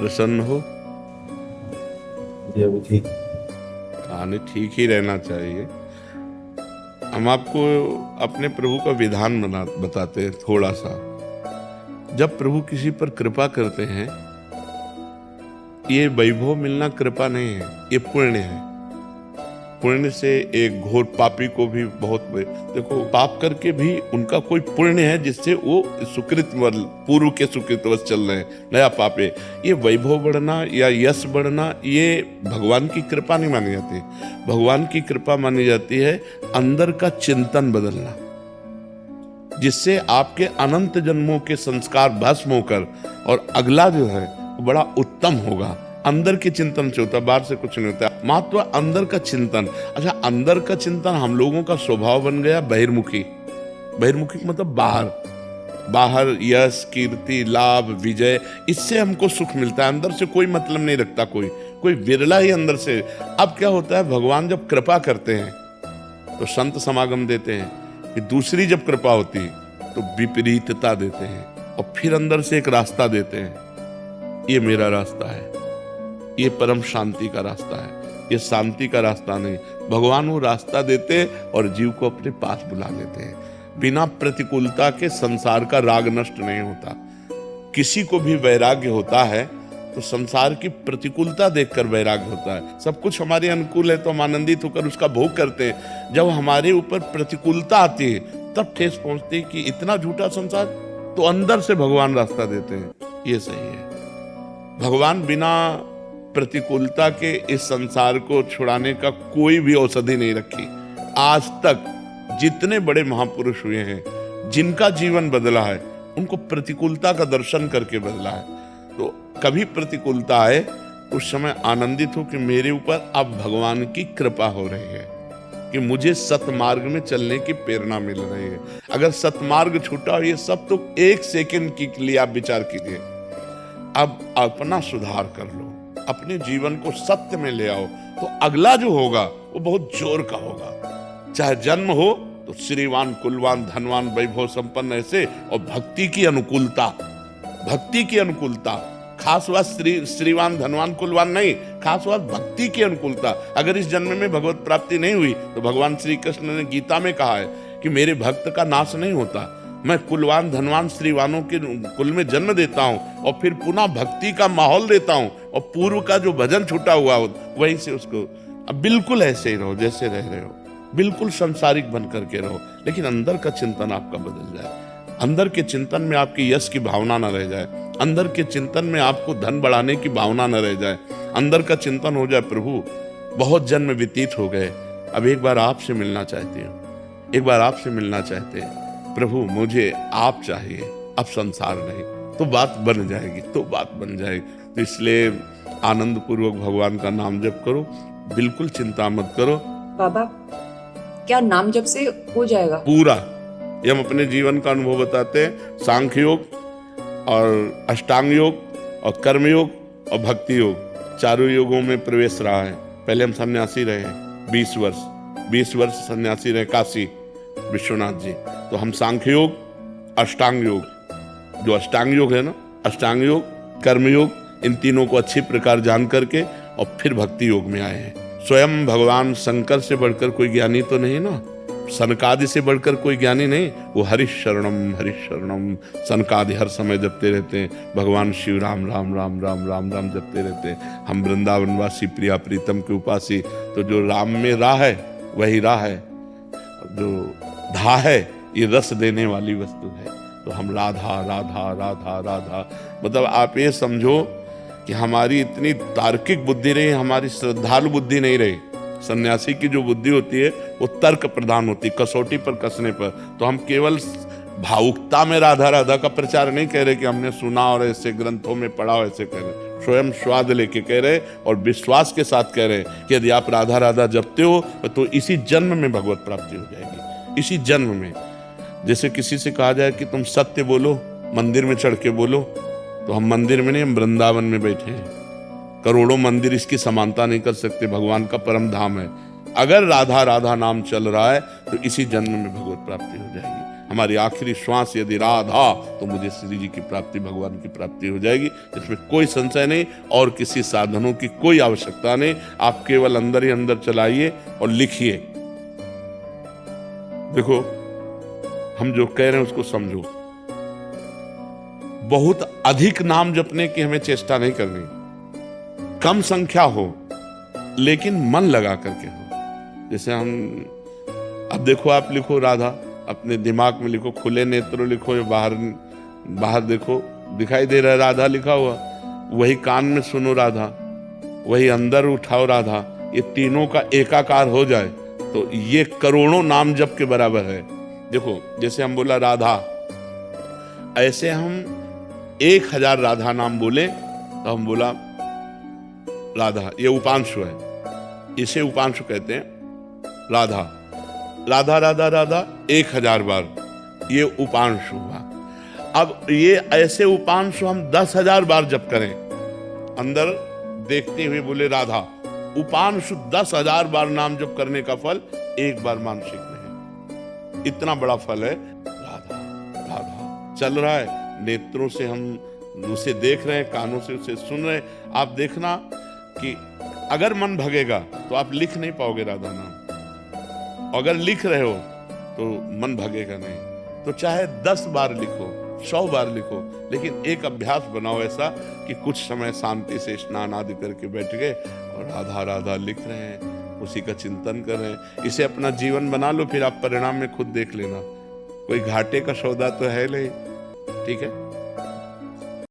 प्रसन्न हो? ये अभी ठीक। नहीं, ठीक ही रहना चाहिए। हम आपको अपने प्रभु का विधान बताते हैं थोड़ा सा। जब प्रभु किसी पर कृपा करते हैं, ये वैभव मिलना कृपा नहीं है, ये पुण्य है। पुण्य से एक घोर पापी को भी बहुत देखो, पाप करके भी उनका कोई पुण्य है जिससे वो सुकृत पूर्व के सुकृतवश चल रहे हैं, नया पाप है। ये वैभव बढ़ना या यश बढ़ना, ये भगवान की कृपा नहीं मानी जाती। भगवान की कृपा मानी जाती है अंदर का चिंतन बदलना, जिससे आपके अनंत जन्मों के संस्कार भस्म होकर और अगला जो है वो बड़ा उत्तम होगा। अंदर के चिंतन से होता है, बाहर से कुछ नहीं होता। महत्व अंदर का चिंतन। अच्छा, अंदर का चिंतन हम लोगों का स्वभाव बन गया बहिर्मुखी। बहिर्मुखी मतलब बाहर यश, कीर्ति, लाभ, विजय, इससे हमको सुख मिलता है। अंदर से कोई मतलब नहीं रखता कोई विरला ही अंदर से। अब क्या होता है, भगवान जब कृपा करते हैं तो संत समागम देते हैं, कि दूसरी जब कृपा होती है तो विपरीतता देते हैं, और फिर अंदर से एक रास्ता देते हैं, ये मेरा रास्ता है, ये परम शांति का रास्ता है, ये शांति का रास्ता नहीं। भगवान वो रास्ता देते और जीव को अपने पास बुला लेते हैं। बिना प्रतिकूलता के संसार का राग नष्ट नहीं होता। किसी को भी वैराग्य होता है तो संसार की प्रतिकूलता देखकर वैराग्य होता है। सब कुछ हमारे अनुकूल है तो हम आनंदित होकर उसका भोग करते हैं। जब हमारे ऊपर प्रतिकूलता आती है तब ठेस पहुंचती है कि इतना झूठा संसार, तो अंदर से भगवान रास्ता देते हैं, ये सही है। भगवान बिना प्रतिकूलता के इस संसार को छुड़ाने का कोई भी औषधि नहीं रखी। आज तक जितने बड़े महापुरुष हुए हैं, जिनका जीवन बदला है, उनको प्रतिकूलता का दर्शन करके बदला है। तो कभी प्रतिकूलता आए उस समय आनंदित हो कि मेरे ऊपर अब भगवान की कृपा हो रही है, कि मुझे सतमार्ग में चलने की प्रेरणा मिल रही है। अगर सतमार्ग छूटा और ये सब, तो एक सेकंड के लिए आप विचार कीजिए, अब अपना सुधार कर लो, अपने जीवन को सत्य में ले आओ, तो अगला जो होगा वो बहुत जोर का होगा। चाहे जन्म हो तो श्रीवान, कुलवान, धनवान, वैभव संपन्न ऐसे, और भक्ति की अनुकूलता, भक्ति की अनुकूलता। खास बात श्रीवान, धनवान, कुलवान नहीं, खास बात भक्ति की अनुकूलता। अगर इस जन्म में भगवत प्राप्ति नहीं हुई तो भगवान श्री कृष्ण ने गीता में कहा है कि मेरे भक्त का नाश नहीं होता, मैं कुलवान, धनवान, श्रीवानों के कुल में जन्म देता हूं और फिर पुनः भक्ति का माहौल देता हूं, और पूर्व का जो भजन छूटा हुआ हो वहीं से उसको। अब बिल्कुल ऐसे ही रहो जैसे रह रहे हो, बिल्कुल संसारिक बन करके रहो, लेकिन अंदर का चिंतन आपका बदल जाए। अंदर के चिंतन में आपकी यश की भावना न रह जाए, अंदर के चिंतन में आपको धन बढ़ाने की भावना न रह जाए, अंदर का चिंतन हो जाए प्रभु बहुत जन्म व्यतीत हो गए, अब एक बार आपसे मिलना चाहती हूँ, एक बार आपसे मिलना चाहते हैं प्रभु, मुझे आप चाहिए, अब संसार नहीं, तो बात बन जाएगी, तो बात बन जाएगी। तो इसलिए आनंद पूर्वक भगवान का नाम जप करो, बिल्कुल चिंता मत करो। बाबा, क्या नाम जप से हो जाएगा पूरा? ये हम अपने जीवन का अनुभव बताते हैं। सांख्य योग और अष्टांग योग और कर्म योग और भक्ति योग, चारों योगों में प्रवेश रहा है। पहले हम सन्यासी रहे हैं 20 वर्ष सन्यासी रहे काशी विश्वनाथ जी। तो हम सांख्य योग, अष्टांग योग, जो अष्टांग योग है ना, अष्टांग योग, कर्म योग, इन तीनों को अच्छी प्रकार जान करके और फिर भक्ति योग में आए हैं। स्वयं भगवान शंकर से बढ़कर कोई ज्ञानी तो नहीं ना, सनकादि से बढ़कर कोई ज्ञानी नहीं। वो हरिशरणम हरिशरणम सनकादि हर समय जपते रहते हैं। भगवान शिव राम राम राम राम राम राम जपते रहते हैं। हम वृंदावनवासी प्रिया प्रीतम के उपासी, तो जो राम में राह है वही राह है, जो धा है ये रस देने वाली वस्तु है। तो हम राधा राधा राधा राधा, मतलब आप ये समझो कि हमारी इतनी तार्किक बुद्धि रही, हमारी श्रद्धालु बुद्धि नहीं रही। सन्यासी की जो बुद्धि होती है वो तर्क प्रधान होती, कसौटी पर कसने पर। तो हम केवल भावुकता में राधा राधा का प्रचार नहीं कह रहे कि हमने सुना और ऐसे ग्रंथों में पढ़ा और ऐसे कह रहे, स्वयं स्वाद लेके कह रहे और विश्वास के साथ कह रहे कि यदि आप राधा राधा जपते हो तो इसी जन्म में भगवत प्राप्ति हो जाएगी, इसी जन्म में। जैसे किसी से कहा जाए कि तुम सत्य बोलो, मंदिर में चढ़ के बोलो, तो हम मंदिर में नहीं, हम वृंदावन में बैठे हैं। करोड़ों मंदिर इसकी समानता नहीं कर सकते, भगवान का परम धाम है। अगर राधा राधा नाम चल रहा है तो इसी जन्म में भगवत प्राप्ति हो जाएगी। हमारी आखिरी श्वास यदि राधा, तो मुझे श्री जी की प्राप्ति, भगवान की प्राप्ति हो जाएगी। इसमें कोई संशय नहीं और किसी साधनों की कोई आवश्यकता नहीं। आप केवल अंदर ही अंदर चलाइए और लिखिए। देखो, हम जो कह रहे हैं उसको समझो। बहुत अधिक नाम जपने की हमें चेष्टा नहीं करनी, कम संख्या हो लेकिन मन लगा करके हो। जैसे हम, अब देखो, आप लिखो राधा, अपने दिमाग में लिखो, खुले नेत्रों लिखो, या बाहर देखो, दिखाई दे रहा है राधा लिखा हुआ, वही कान में सुनो राधा, वही अंदर उठाओ राधा। ये तीनों का एकाकार हो जाए तो ये करोड़ों नाम जप के बराबर है। देखो, जैसे हम बोला राधा, ऐसे हम 1000 राधा नाम बोले तो हम बोला राधा, ये उपांशु है, इसे उपांशु कहते हैं। राधा राधा राधा राधा 1000 बार, ये उपांशु हुआ। अब ये ऐसे उपांशु हम 10,000 बार जप करें, अंदर देखते हुए बोले राधा, उपांशु 10,000 बार नाम जप करने का फल एक बार मानसिक नहीं। इतना बड़ा फल है। राधा राधा चल रहा है, नेत्रों से हम उसे देख रहे हैं, कानों से उसे सुन रहे हैं। आप देखना कि अगर मन भगेगा तो आप लिख नहीं पाओगे राधा नाम, अगर लिख रहे हो तो मन भगेगा नहीं। तो चाहे 10 बार लिखो, 100 बार लिखो, लेकिन एक अभ्यास बनाओ ऐसा कि कुछ समय शांति से स्नान आदि करके बैठ गए और राधा राधा लिख रहे हैं, उसी का चिंतन कर रहे हैं। इसे अपना जीवन बना लो, फिर आप परिणाम में खुद देख लेना। कोई घाटे का सौदा तो है नहीं, ठीक है।